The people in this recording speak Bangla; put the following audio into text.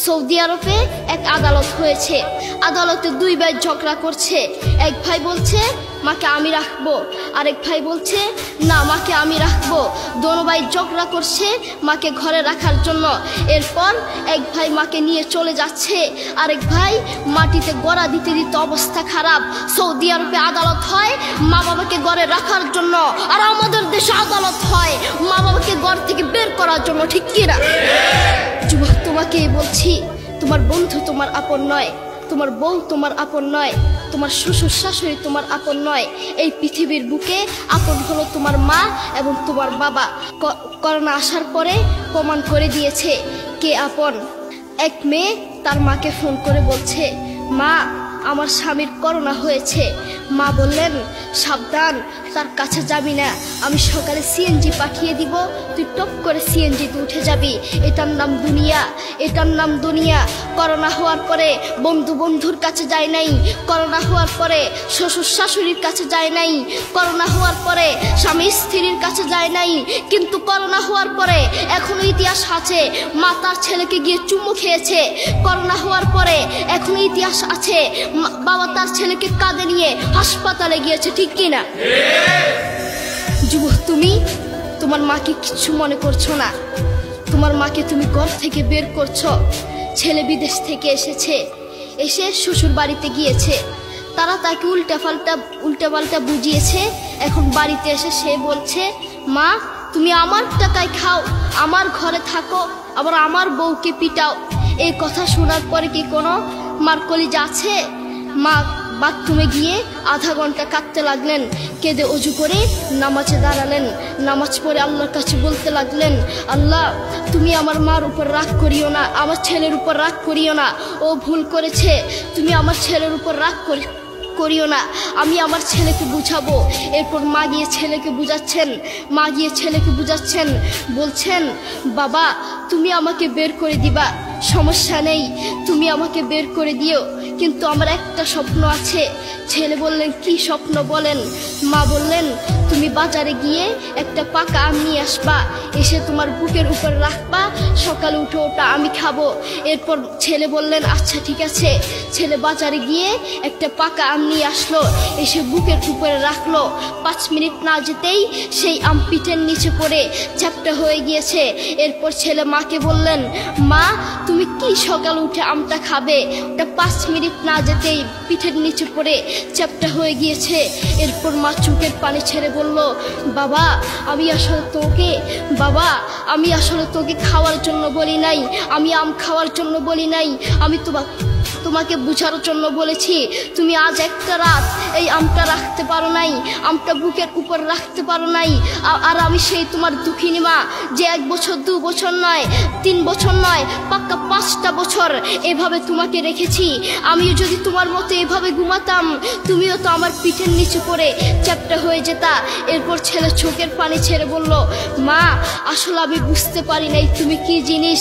সৌদি আরবে এক আদালত হয়েছে। আদালতে দুই ভাই ঝগড়া করছে। এক ভাই বলছে মাকে আমি রাখবো, আরেক ভাই বলছে না মাকে আমি রাখবো। দোনো ভাই ঝগড়া করছে মাকে ঘরে রাখার জন্য। এরপর এক ভাই মাকে নিয়ে চলে যাচ্ছে, আরেক ভাই মাটিতে গড়া দিতে দিতে অবস্থা খারাপ। সৌদি আরবে আদালত হয় মা বাবাকে ঘরে রাখার জন্য, আর আমাদের দেশে আদালত হয় মা বাবাকে ঘর থেকে বের করার জন্য, ঠিক কিনা? যুবক, তোমাকেই বলছি, তোমার বন্ধু তোমার আপন নয়, তোমার বউ তোমার আপন নয়, তোমার শ্বশুর শাশুড়ি তোমার আপন নয়। এই পৃথিবীর বুকে আপন হলো তোমার মা এবং তোমার বাবা। করোনা আসার পরে প্রমাণ করে দিয়েছে কে আপন। এক মেয়ে তার মাকে ফোন করে বলছে, মা আমার স্বামীর করোনা হয়েছে। মা বললেন সাবধান, তার কাছে যাবি না, আমি সকালে সিএনজি পাঠিয়ে দিব, তুই টপ করে সিএনজিতে উঠে যাবি। এটার নাম দুনিয়া, এটার নাম দুনিয়া। করোনা হওয়ার পরে বন্ধু বন্ধুর কাছে যায় নাই, করোনা হওয়ার পরে শ্বশুর শাশুড়ির কাছে যায় নাই, করোনা হওয়ার পরে স্বামী স্ত্রীর কাছে যায় নাই, কিন্তু করোনা হওয়ার পরে এখনো ইতিহাস আছে মা তার ছেলেকে গিয়ে চুমু খেয়েছে। করোনা হওয়ার পরে এখনো ইতিহাস আছে বাবা তার ছেলেকে কাঁধে নিয়ে হাসপাতালে গিয়েছে, ঠিক কিনা? যুবক, তুমি তোমার মাকে কিছু মনে করছো না। তোমার মাকে তুমি ঘর থেকে বের করছো। ছেলে বিদেশ থেকে এসেছে, এসে শ্বশুর বাড়িতে গিয়েছে, তারা তাকে উল্টাপাল্টা বুঝিয়েছে। এখন বাড়িতে এসে সে বলছে, মা তুমি আমার টাকায় খাও, আমার ঘরে থাকো, আবার আমার বউকে পিটাও। এই কথা শোনার পরে কি কোনো মার কলিজা আছে? মা বাথরুমে গিয়ে আধা ঘন্টা কাঁদতে লাগলেন, কেঁদে অজু করে নামাজে দাঁড়ালেন। নামাজ পড়ে আল্লাহর কাছে বলতে লাগলেন, আল্লাহ তুমি আমার মার উপর রাগ করিও না, আমার ছেলের উপর রাগ করিও না, ও ভুল করেছে, তুমি আমার ছেলের উপর রাগ করিও না, আমি আমার ছেলেকে বুঝাবো। এরপর মা গিয়ে ছেলেকে বুঝাচ্ছেন, বলছেন বাবা তুমি আমাকে বের করে দিবা, সমস্যা নেই, তুমি আমাকে বের করে দিও, কিন্তু আমার একটা স্বপ্ন আছে। ছেলে বললেন কি স্বপ্ন বলেন? মা বললেন তুমি বাজারে গিয়ে একটা পাকা আম নিয়ে আসবা, এসে তোমার বুকের উপর রাখবা, সকালে উঠে ওটা আমি খাবো। এরপর ছেলে বললেন আচ্ছা ঠিক আছে। ছেলে বাজারে গিয়ে একটা পাকা আম নিয়ে আসলো, এসে বুকের উপরে রাখলো। 5 মিনিট না যেতেই সেই আম পিঠের নিচে পড়ে চ্যাপ্টা হয়ে গিয়েছে। এরপর ছেলে মাকে বললেন, মা তুমি কি সকালে উঠে আমটা খাবে? ওটা 5 মিনিট না যেতেই পিঠের নিচে পড়ে চ্যাপ্টা হয়ে গিয়েছে। এরপর মা চোখের পানি ছেড়ে বলল, বাবা আমি আসলে তোকে খাওয়ার জন্য বলি নাই, আমি আম খাওয়ার জন্য বলি নাই, আমি তোমাকে বুঝার জন্য বলেছি। তুমি আজ একটা রাত এই আমটা রাখতে পারো নাই, আমটা বুকের উপর রাখতে পারো নাই, আর আমি সেই তোমার দুঃখিনী মা যে 1 বছর 2 বছর নয়, 3 বছর নয়, পাক্কা 5টা বছর এভাবে তোমাকে রেখেছি। আমিও যদি তোমার মতো এভাবে ঘুমাতাম, তুমিও তো আমার পিঠের নিচে পড়ে চ্যাপ্টা হয়ে যেতা। এরপর ছেলে চোখের পানি ছেড়ে বলল, মা আসলে আমি বুঝতে পারি নাই তুমি কি জিনিস।